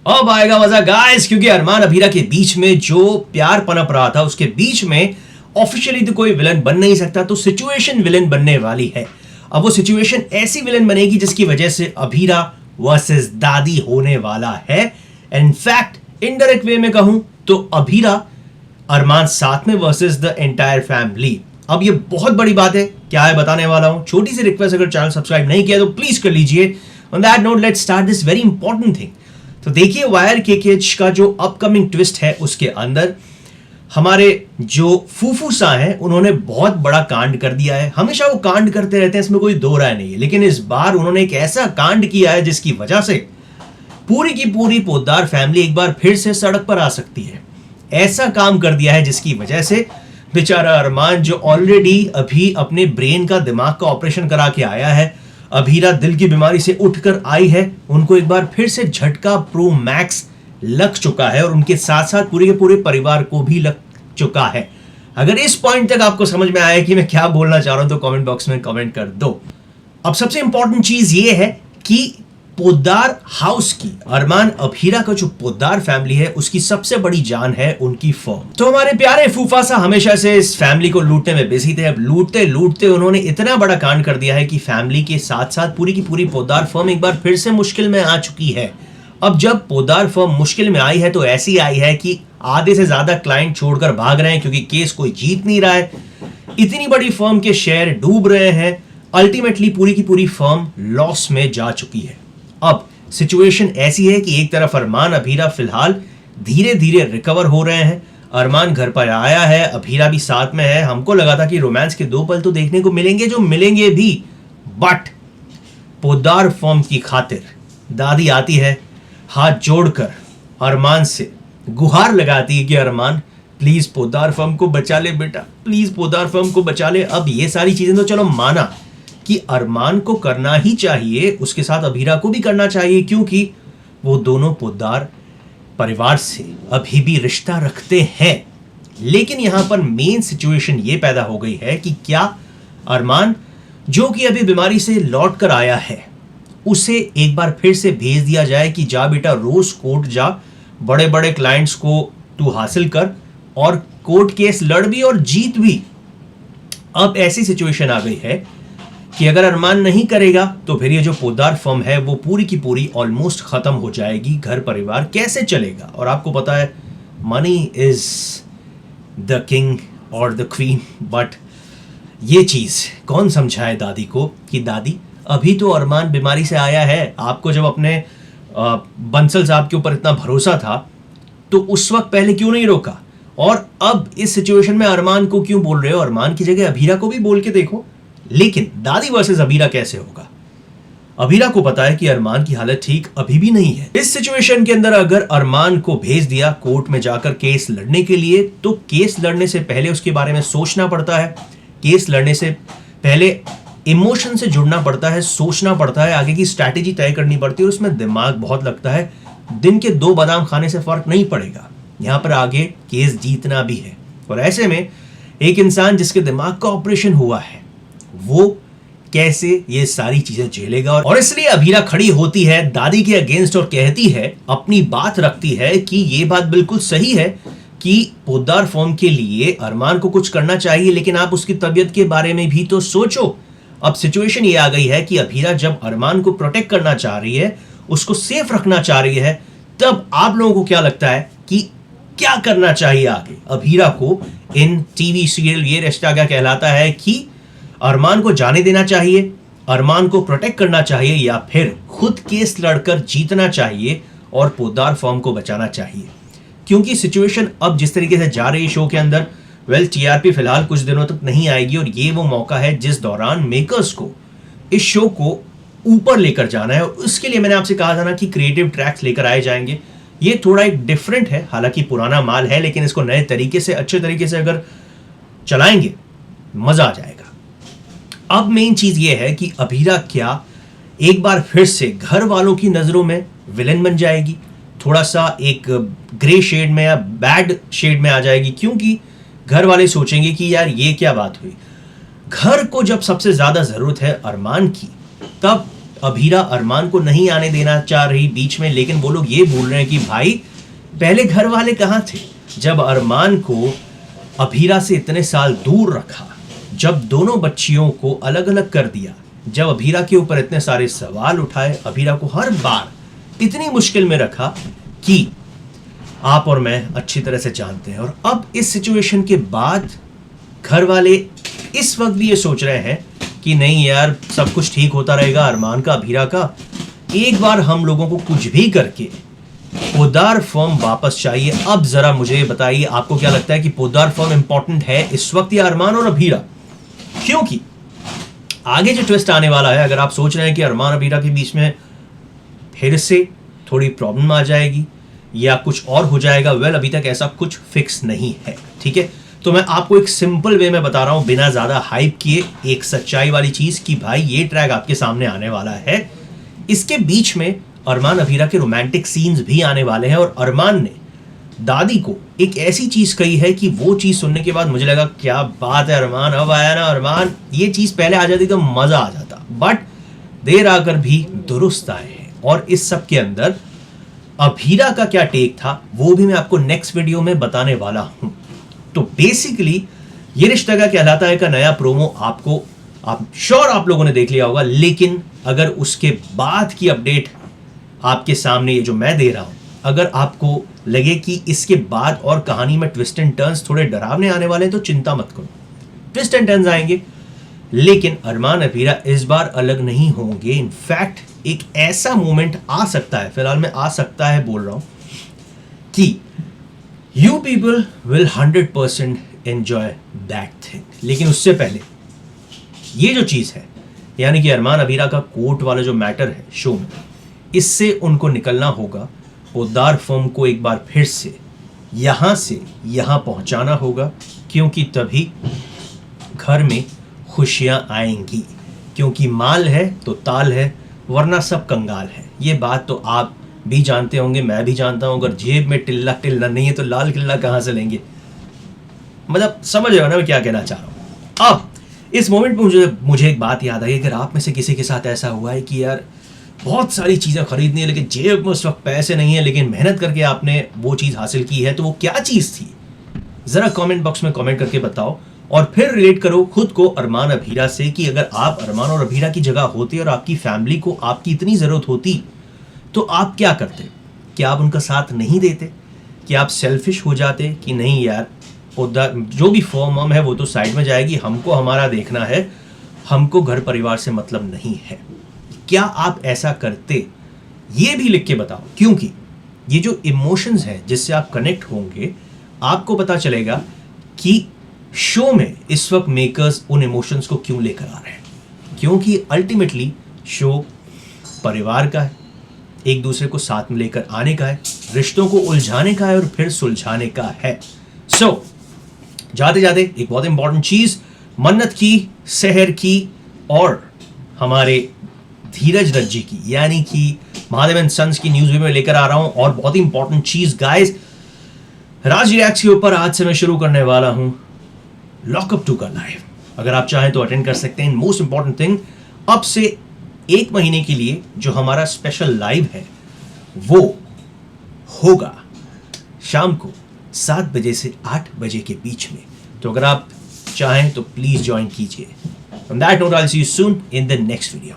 अब आएगा मजा गाइस, क्योंकि अरमान अभीरा के बीच में जो प्यार पनप रहा था उसके बीच में ऑफिशियली तो कोई विलन बन नहीं सकता, तो सिचुएशन विलन बनने वाली है। अब वो सिचुएशन ऐसी विलन बनेगी जिसकी वजह से अभीरा वर्सेस दादी होने वाला है। इनफैक्ट इनडायरेक्ट वे में कहूं तो अभीरा अरमान साथ में वर्सेस द एंटायर फैमिली। अब ये बहुत बड़ी बात है, क्या है बताने वाला हूं। छोटी सी रिक्वेस्ट, अगर चैनल सब्सक्राइब नहीं किया तो प्लीज कर लीजिए। On that note let's start this very important thing. तो देखिए वायर केकेएच का जो अपकमिंग ट्विस्ट है उसके अंदर हमारे जो फूफूसा हैं उन्होंने बहुत बड़ा कांड कर दिया है। हमेशा वो कांड करते रहते हैं, इसमें कोई दो राय नहीं है, लेकिन इस बार उन्होंने एक ऐसा कांड किया है जिसकी वजह से पूरी की पूरी पोद्दार फैमिली एक बार फिर से सड़क पर आ सकती है। ऐसा काम कर दिया है जिसकी वजह से बेचारा अरमान, जो ऑलरेडी अभी अपने ब्रेन का, दिमाग का ऑपरेशन करा के आया है, अभीरा दिल की बीमारी से उठकर आई है, उनको एक बार फिर से झटका प्रो मैक्स लग चुका है और उनके साथ साथ पूरे के पूरे परिवार को भी लग चुका है। अगर इस पॉइंट तक आपको समझ में आया कि मैं क्या बोलना चाह रहा हूं तो कमेंट बॉक्स में कमेंट कर दो। अब सबसे इंपॉर्टेंट चीज ये है कि पोद्दार हाउस की, अरमान अभीरा का जो पोद्दार फैमिली है उसकी सबसे बड़ी जान है उनकी फर्म। तो हमारे प्यारे फूफासा हमेशा से इस फैमिली को लूटने में बिजी थे। अब लूटते लूटते उन्होंने इतना बड़ा कांड कर दिया है कि फैमिली के साथ साथ पूरी की पूरी पोद्दार फर्म एक बार फिर से मुश्किल में आ चुकी है। अब जब पोद्दार फर्म मुश्किल में आई है तो ऐसी आई है कि आधे से ज्यादा क्लाइंट छोड़कर भाग रहे हैं क्योंकि केस कोई जीत नहीं रहा है। इतनी बड़ी फर्म के शेयर डूब रहे हैं। अल्टीमेटली पूरी की पूरी फर्म लॉस में जा चुकी है। अब सिचुएशन ऐसी है कि एक तरफ अरमान अभीरा फिलहाल धीरे धीरे रिकवर हो रहे हैं। अरमान घर पर आया है, अभीरा भी साथ में है। हमको लगा था कि रोमांस के दो पल तो देखने को मिलेंगे, जो मिलेंगे भी, बट पोद्दार फर्म की खातिर दादी आती है, हाथ जोड़कर अरमान से गुहार लगाती है कि अरमान प्लीज पोद्दार फर्म को बचा ले बेटा, प्लीज पोद्दार फर्म को बचा ले। अब ये सारी चीजें तो चलो माना कि अरमान को करना ही चाहिए, उसके साथ अभीरा को भी करना चाहिए, क्योंकि वो दोनों पोद्दार परिवार से अभी भी रिश्ता रखते हैं। लेकिन यहां पर मेन सिचुएशन ये पैदा हो गई है कि क्या अरमान, जो कि अभी बीमारी से लौट कर आया है, उसे एक बार फिर से भेज दिया जाए कि जा बेटा रोज कोर्ट जा, बड़े बड़े क्लाइंट्स को तू हासिल कर और कोर्ट केस लड़ भी और जीत भी। अब ऐसी सिचुएशन आ गई है कि अगर अरमान नहीं करेगा तो फिर ये जो पोद्दार फर्म है वो पूरी की पूरी ऑलमोस्ट खत्म हो जाएगी। घर परिवार कैसे चलेगा? और आपको पता है मनी इज द किंग और द क्वीन, बट ये चीज कौन समझाए दादी को कि दादी अभी तो अरमान बीमारी से आया है। आपको जब अपने बंसल साहब के ऊपर इतना भरोसा था तो उस वक्त पहले क्यों नहीं रोका? और अब इस सिचुएशन में अरमान को क्यों बोल रहे हो? अरमान की जगह अभीरा को भी बोल के देखो। लेकिन दादी वर्सेस अभीरा कैसे होगा? अभीरा को पता है कि अरमान की हालत ठीक अभी भी नहीं है। इस सिचुएशन के अंदर अगर अरमान को भेज दिया कोर्ट में जाकर केस लड़ने के लिए, तो केस लड़ने से पहले उसके बारे में सोचना पड़ता है। केस लड़ने से पहले इमोशन से जुड़ना पड़ता है, सोचना पड़ता है, आगे की स्ट्रैटेजी तय करनी पड़ती है और उसमें दिमाग बहुत लगता है। दिन के 2 बादाम खाने से फर्क नहीं पड़ेगा, यहां पर आगे केस जीतना भी है। और ऐसे में एक इंसान जिसके दिमाग का ऑपरेशन हुआ है वो कैसे ये सारी चीजें झेलेगा? और इसलिए अभीरा खड़ी होती है दादी के अगेंस्ट और कहती है, अपनी बात रखती है कि ये बात बिल्कुल सही है कि पोद्दार फर्म के लिए अरमान को कुछ करना चाहिए, लेकिन आप उसकी तबीयत के बारे में भी तो सोचो। अब सिचुएशन ये आ गई है कि अभीरा जब अरमान को प्रोटेक्ट करना चाह रही है, उसको सेफ रखना चाह रही है, तब आप लोगों को क्या लगता है कि क्या करना चाहिए आगे? अभीरा को इन टीवी सीरियल ये रिश्ता क्या कहलाता है कि अरमान को जाने देना चाहिए, अरमान को प्रोटेक्ट करना चाहिए, या फिर खुद केस लड़कर जीतना चाहिए और पोद्दार फर्म को बचाना चाहिए? क्योंकि सिचुएशन अब जिस तरीके से जा रही है शो के अंदर, टीआरपी फिलहाल कुछ दिनों तक नहीं आएगी और ये वो मौका है जिस दौरान मेकर्स को इस शो को ऊपर लेकर जाना है। और उसके लिए मैंने आपसे कहा था ना कि क्रिएटिव ट्रैक्स लेकर आए जाएंगे। ये थोड़ा एक डिफरेंट है, हालांकि पुराना माल है, लेकिन इसको नए तरीके से, अच्छे तरीके से अगर चलाएंगे मजा आ जाएगा। अब मेन चीज ये है कि अभीरा क्या एक बार फिर से घर वालों की नजरों में विलेन बन जाएगी, थोड़ा सा एक ग्रे शेड में या बैड शेड में आ जाएगी, क्योंकि घर वाले सोचेंगे कि यार ये क्या बात हुई। घर को जब सबसे ज्यादा जरूरत है अरमान की, तब अभीरा अरमान को नहीं आने देना चाह रही बीच में, लेकिन वो लोग ये बोल रहे हैं कि भाई पहले घर वाले कहाँ थे जब अरमान को अभीरा से इतने साल दूर रखा, जब दोनों बच्चियों को अलग अलग कर दिया, जब अभीरा के ऊपर इतने सारे सवाल उठाए, अभीरा को हर बार इतनी मुश्किल में रखा कि आप और मैं अच्छी तरह से जानते हैं। और अब इस सिचुएशन के बाद घर वाले इस वक्त भी ये सोच रहे हैं कि नहीं यार, सब कुछ ठीक होता रहेगा अरमान का, अभीरा का, एक बार हम लोगों को कुछ भी करके पोद्दार फर्म वापस चाहिए। अब जरा मुझे बताइए, आपको क्या लगता है कि पोद्दार फर्म इंपॉर्टेंट है इस वक्त या अरमान और अभीरा? क्योंकि आगे जो ट्विस्ट आने वाला है, अगर आप सोच रहे हैं कि अरमान अभीरा के बीच में फिर से थोड़ी प्रॉब्लम आ जाएगी या कुछ और हो जाएगा, वेल अभी तक ऐसा कुछ फिक्स नहीं है, ठीक है। तो मैं आपको एक सिंपल वे में बता रहा हूं, बिना ज्यादा हाइप किए, एक सच्चाई वाली चीज कि भाई ये ट्रैक आपके सामने आने वाला है। इसके बीच में अरमान अभीरा के रोमांटिक सीन्स भी आने वाले हैं और अरमान ने दादी को एक ऐसी चीज कही है कि वो चीज सुनने के बाद मुझे लगा क्या बात है अरमान, अब आया ना अरमान, ये चीज पहले आ जाती तो मजा आ जाता, बट देर आकर भी दुरुस्त आए हैं। और इस सब के अंदर अभीरा का क्या टेक था वो भी मैं आपको नेक्स्ट वीडियो में बताने वाला हूं। तो बेसिकली ये रिश्ता क्या कहलाता है का नया प्रोमो आपको आप लोगों ने देख लिया होगा, लेकिन अगर उसके बाद की अपडेट आपके सामने ये जो मैं दे रहा हूं, अगर आपको लगे कि इसके बाद और कहानी में ट्विस्ट एंड टर्न्स थोड़े डरावने आने वाले हैं तो चिंता मत करो, ट्विस्ट एंड टर्न्स आएंगे, लेकिन अरमान अभीरा इस बार अलग नहीं होंगे। इनफैक्ट एक ऐसा मोमेंट आ सकता है, फिलहाल मैं आ सकता है बोल रहा हूं, कि you people will 100% enjoy that thing. लेकिन उससे पहले ये जो चीज है, यानी कि अरमान अभीरा का कोर्ट वाला जो मैटर है शो में, इससे उनको निकलना होगा। पोद्दार फर्म को एक बार फिर से यहां पहुंचाना होगा, क्योंकि तभी घर में खुशियां आएंगी। क्योंकि माल है तो ताल है, वरना सब कंगाल है। ये बात तो आप भी जानते होंगे, मैं भी जानता हूं। अगर जेब में टिल्ला नहीं है तो लाल किल्ला कहां से लेंगे? मतलब समझ रहे हो ना मैं क्या कहना चाह रहा हूं। अब इस मोमेंट में मुझे एक बात याद आई, अगर आप में से किसी के साथ ऐसा हुआ है कि यार बहुत सारी चीज़ें खरीदनी है लेकिन जेब में उस वक्त पैसे नहीं है, लेकिन मेहनत करके आपने वो चीज़ हासिल की है, तो वो क्या चीज़ थी? ज़रा कमेंट बॉक्स में कमेंट करके बताओ और फिर रिलेट करो खुद को अरमान अभीरा से कि अगर आप अरमान और अभीरा की जगह होते और आपकी फैमिली को आपकी इतनी ज़रूरत होती तो आप क्या करते? क्या आप उनका साथ नहीं देते? क्या आप सेल्फिश हो जाते कि नहीं यार जो भी फॉर्म है वो तो साइड में जाएगी, हमको हमारा देखना है, हमको घर परिवार से मतलब नहीं है? क्या आप ऐसा करते? ये भी लिख के बताओ, क्योंकि ये जो इमोशंस हैं जिससे आप कनेक्ट होंगे, आपको पता चलेगा कि शो में इस वक्त मेकर्स उन इमोशंस को क्यों लेकर आ रहे हैं। क्योंकि अल्टीमेटली शो परिवार का है, एक दूसरे को साथ में लेकर आने का है, रिश्तों को उलझाने का है और फिर सुलझाने का है। सो जाते जाते एक बहुत इंपॉर्टेंट चीज मन्नत की, सहर की और हमारे धीरज रज्जी की, यानी कि महादेव एंड सन्स की न्यूज भी मैं लेकर आ रहा हूं। और बहुत ही इंपॉर्टेंट चीज गाइस, राज रिएक्ट्स के ऊपर आज से मैं शुरू करने वाला हूं लॉकअप 2 का लाइव। अगर आप चाहें तो अटेंड कर सकते हैं। मोस्ट इंपॉर्टेंट थिंग, अब से 1 महीने के लिए जो हमारा स्पेशल लाइव है वो होगा शाम को 7 बजे से 8 बजे के बीच में। तो अगर आप चाहें तो प्लीज ज्वाइन कीजिए। On that note, I'll see you soon in the next video.